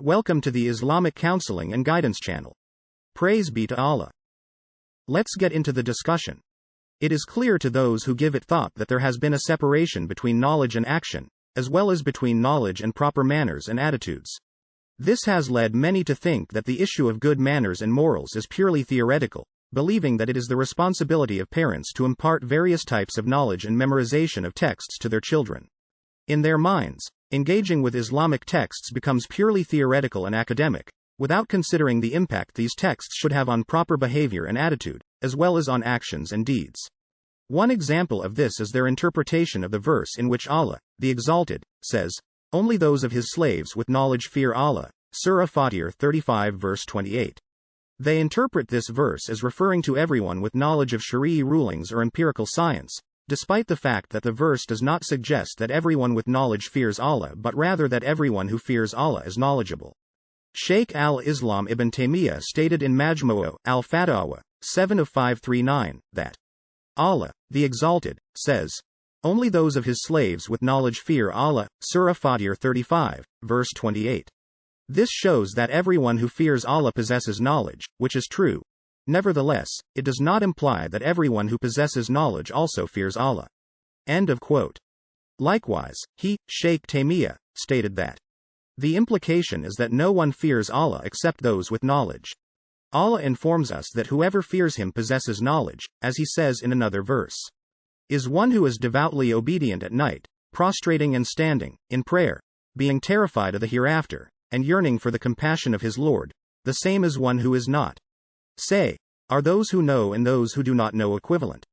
Welcome to the Islamic Counseling and Guidance channel. Praise be to Allah. Let's get into the discussion. It is clear to those who give it thought that there has been a separation between knowledge and action, as well as between knowledge and proper manners and attitudes. This has led many to think that the issue of good manners and morals is purely theoretical, believing that it is the responsibility of parents to impart various types of knowledge and memorization of texts to their children. In their minds, engaging with Islamic texts becomes purely theoretical and academic, without considering the impact these texts should have on proper behavior and attitude, as well as on actions and deeds. One example of this is their interpretation of the verse in which Allah, the Exalted, says, "Only those of His slaves with knowledge fear Allah," Surah Faatir 35 verse 28. They interpret this verse as referring to everyone with knowledge of shari'i rulings or empirical science, despite the fact that the verse does not suggest that everyone with knowledge fears Allah but rather that everyone who fears Allah is knowledgeable. Shaykh al-Islam ibn Taymiyyah stated in Majmu' al-Fatawa 7 of 539 that Allah, the Exalted, says, "Only those of His slaves with knowledge fear Allah," Surah Faatir 35, verse 28. This shows that everyone who fears Allah possesses knowledge, which is true. Nevertheless, it does not imply that everyone who possesses knowledge also fears Allah. End of quote. Likewise, Shaykh Taymiyyah, stated that the implication is that no one fears Allah except those with knowledge. Allah informs us that whoever fears Him possesses knowledge, as He says in another verse. Is one who is devoutly obedient at night, prostrating and standing, in prayer, being terrified of the hereafter, and yearning for the compassion of his Lord, the same as one who is not? Say, are those who know and those who do not know equivalent?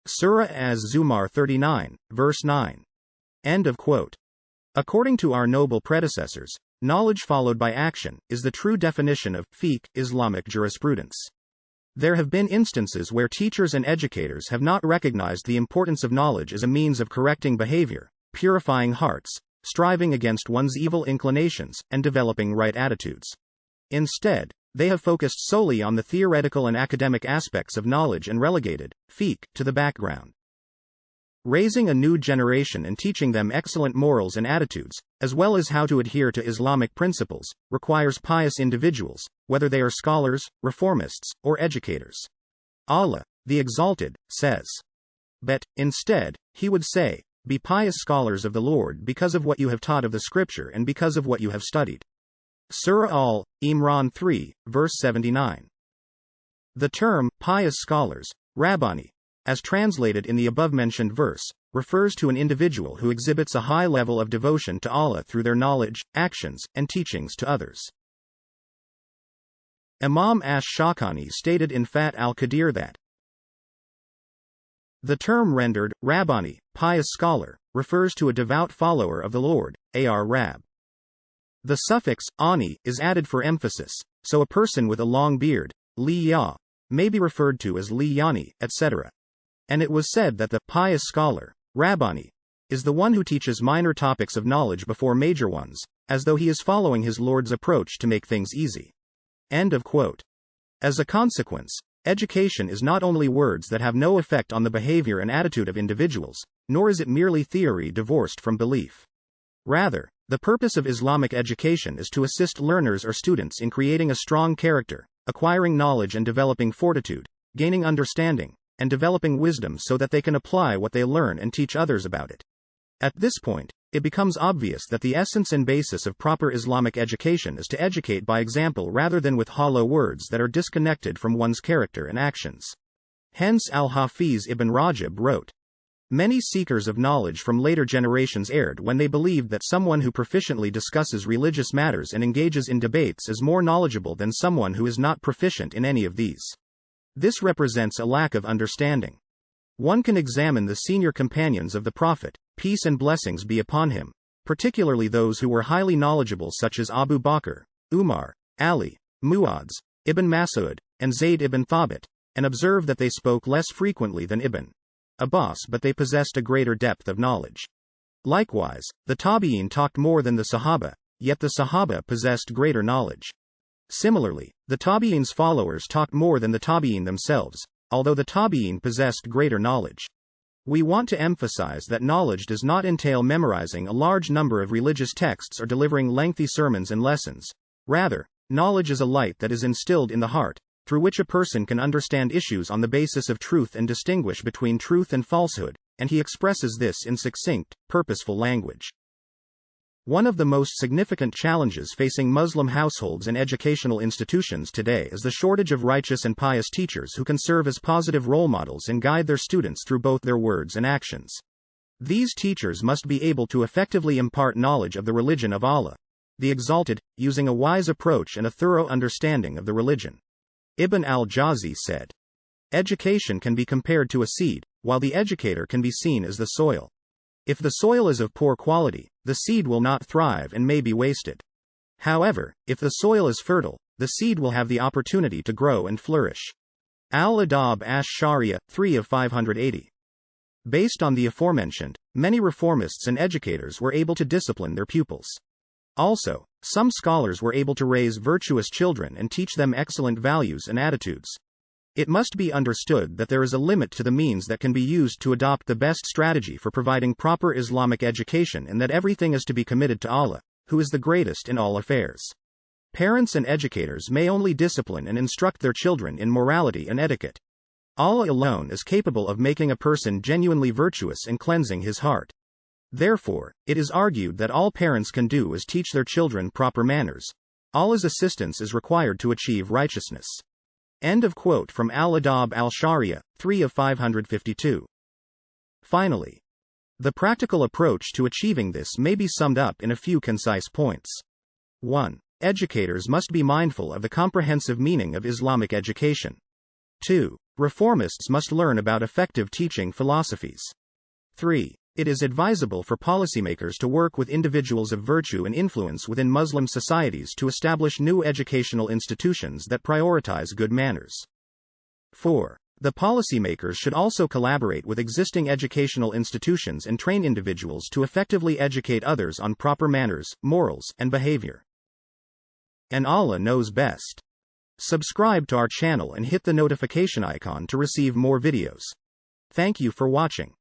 Surah Az-Zumar 39, verse 9. End of quote. According to our noble predecessors, knowledge followed by action is the true definition of fiqh, Islamic jurisprudence. There have been instances where teachers and educators have not recognized the importance of knowledge as a means of correcting behavior, purifying hearts, striving against one's evil inclinations, and developing right attitudes. Instead, they have focused solely on the theoretical and academic aspects of knowledge and relegated fiqh to the background. Raising a new generation and teaching them excellent morals and attitudes, as well as how to adhere to Islamic principles, requires pious individuals, whether they are scholars, reformists, or educators. Allah, the Exalted, says. But, instead, He would say, "Be pious scholars of the Lord because of what you have taught of the Scripture and because of what you have studied." Surah Al-Imran 3, verse 79. The term, pious scholars, Rabbani, as translated in the above-mentioned verse, refers to an individual who exhibits a high level of devotion to Allah through their knowledge, actions, and teachings to others. Imam Ash-Shawkani stated in Fath al-Qadir that the term rendered, Rabbani, pious scholar, refers to a devout follower of the Lord, Rab. The suffix, ani, is added for emphasis, so a person with a long beard, li-ya, may be referred to as li-yani, etc. And it was said that the pious scholar, Rabbani, is the one who teaches minor topics of knowledge before major ones, as though he is following his Lord's approach to make things easy. End of quote. As a consequence, education is not only words that have no effect on the behavior and attitude of individuals, nor is it merely theory divorced from belief. Rather, the purpose of Islamic education is to assist learners or students in creating a strong character, acquiring knowledge and developing fortitude, gaining understanding, and developing wisdom so that they can apply what they learn and teach others about it. At this point, it becomes obvious that the essence and basis of proper Islamic education is to educate by example rather than with hollow words that are disconnected from one's character and actions. Hence Al-Hafiz ibn Rajab wrote, "Many seekers of knowledge from later generations erred when they believed that someone who proficiently discusses religious matters and engages in debates is more knowledgeable than someone who is not proficient in any of these. This represents a lack of understanding. One can examine the senior companions of the Prophet, peace and blessings be upon him, particularly those who were highly knowledgeable such as Abu Bakr, Umar, Ali, Mu'adh, Ibn Mas'ud, and Zayd ibn Thabit, and observe that they spoke less frequently than Ibn Abbas but they possessed a greater depth of knowledge. Likewise, the Tabi'in talked more than the Sahaba, yet the Sahaba possessed greater knowledge. Similarly, the Tabi'in's followers talked more than the Tabi'in themselves, although the Tabi'in possessed greater knowledge. We want to emphasize that knowledge does not entail memorizing a large number of religious texts or delivering lengthy sermons and lessons, Rather, knowledge is a light that is instilled in the heart, through which a person can understand issues on the basis of truth and distinguish between truth and falsehood, and he expresses this in succinct, purposeful language. One of the most significant challenges facing Muslim households and educational institutions today is the shortage of righteous and pious teachers who can serve as positive role models and guide their students through both their words and actions. These teachers must be able to effectively impart knowledge of the religion of Allah, the Exalted, using a wise approach and a thorough understanding of the religion. Ibn al-Jawzi said, "Education can be compared to a seed, while the educator can be seen as the soil. If the soil is of poor quality, the seed will not thrive and may be wasted. However, if the soil is fertile, the seed will have the opportunity to grow and flourish." Al-Adab ash-Sharia, 3 of 580. Based on the aforementioned, many reformists and educators were able to discipline their pupils. Also, some scholars were able to raise virtuous children and teach them excellent values and attitudes. It must be understood that there is a limit to the means that can be used to adopt the best strategy for providing proper Islamic education, and that everything is to be committed to Allah, who is the greatest in all affairs. Parents and educators may only discipline and instruct their children in morality and etiquette. Allah alone is capable of making a person genuinely virtuous and cleansing his heart. Therefore, it is argued that all parents can do is teach their children proper manners. Allah's assistance is required to achieve righteousness. End of quote from Al-Adab al-Sharia, 3 of 552. Finally, the practical approach to achieving this may be summed up in a few concise points. 1. Educators must be mindful of the comprehensive meaning of Islamic education. 2. Reformists must learn about effective teaching philosophies. 3. It is advisable for policymakers to work with individuals of virtue and influence within Muslim societies to establish new educational institutions that prioritize good manners. 4. The policymakers should also collaborate with existing educational institutions and train individuals to effectively educate others on proper manners, morals, and behavior. And Allah knows best. Subscribe to our channel and hit the notification icon to receive more videos. Thank you for watching.